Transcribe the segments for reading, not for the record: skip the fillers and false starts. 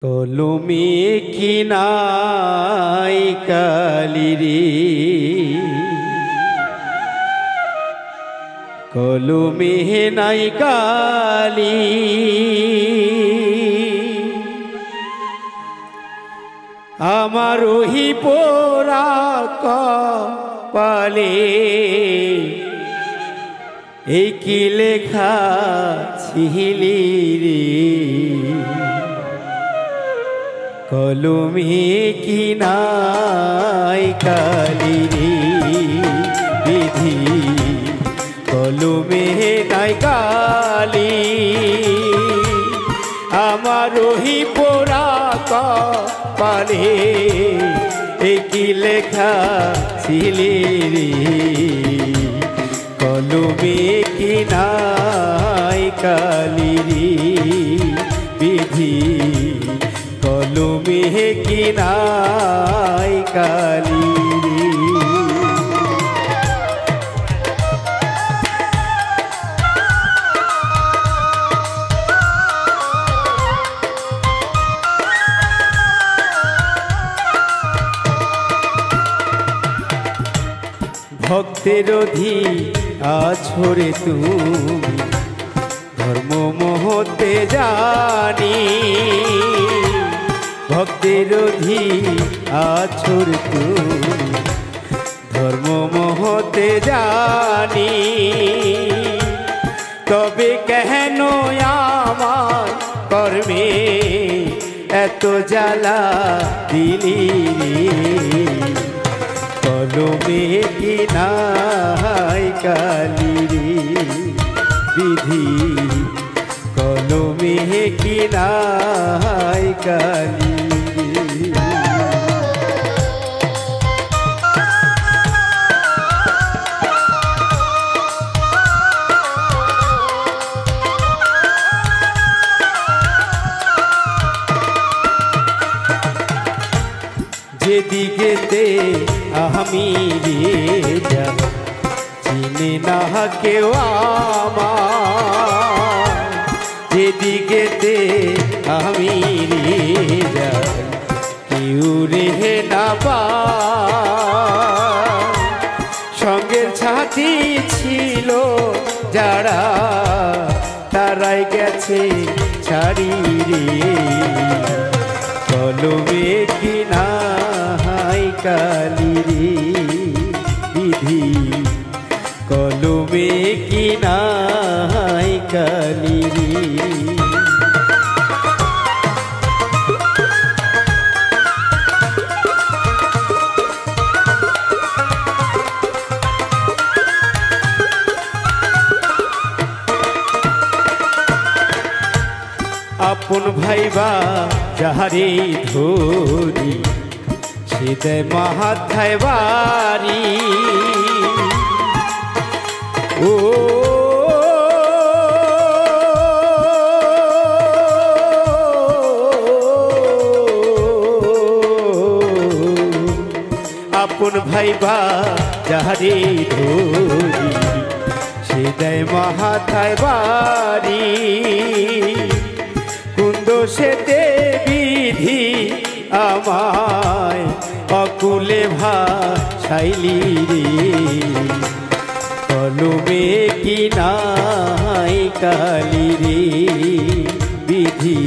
কলমে কি নাই কালিরে, কলমে নাই কালি, আমার ওহি পোড়া কপালে এই কি লেখা ছিলি রে। কলমে কি নাই কালিরে বিধি, কলমে নাই কালি, আমার ওহি পোড়া কপালে এই কি লেখা ছিলি রে। কলমে কি নাই কালিরে বিধি, কলমে কি নাই কালি। ভক্তের আছরে তুমি ধর্ম মহতে জানি, ভক্তের আছর তুমি ধর্ম মহতে জানি, তবে কেন আমার কর্মে এত জ্বালা দিলি। কলমে কি নাই কালিরে বিধি, কলমে কি নাই কালি। যেদিকেতে আমি যাব চিনে না কেউ আমার, যেদিকেতে আমি যাব কেউ রেহে না পায়। সঙ্গের সাথী ছিল যারা তারাই গেছে ছাড়ি রে। কলমে কি নাই কালিরে বিধি, কলমে কি নাই কালিরে। আপন ভাইবা যাহারে ধরি, সে দেয় মাথায় বাড়ি। ও আপন ভাইবা যাহারে ধরি, সে দেয় মাথায় বাড়ি। কুন্দোষেতে বিধি আমায় অকুলে ভাসাইলি রে। কলমে কি নাই কালিরে বিধি,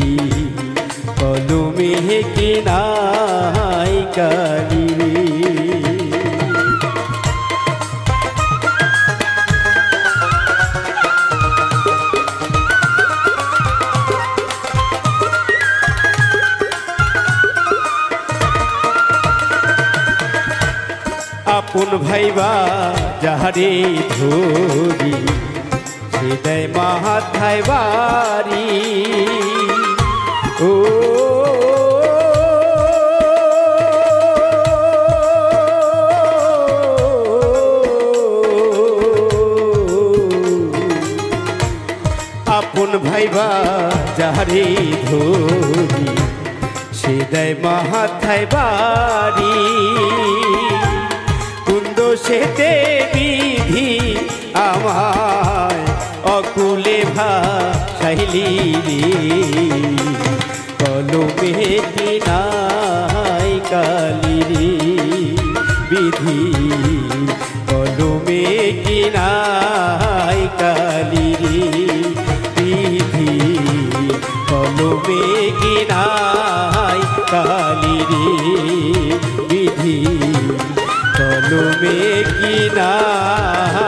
কলমে কি নাই কালিরে। আপন ভাইবা যাহারে ধরি, সে দেয় মাথায় বাড়ি। ও আপন ভাইবা যাহারে ধরি, সে দেয় মাথায় বাড়ি। কুন্দোষেতে বিধি আমায় অকুলে ভাসাইলি রে। কলমে কি নাই কালিরি বিধি কলমে কি নাই কালিরি বিধি কলমে কি নাই কালিরি বিধি কলমে কি নাই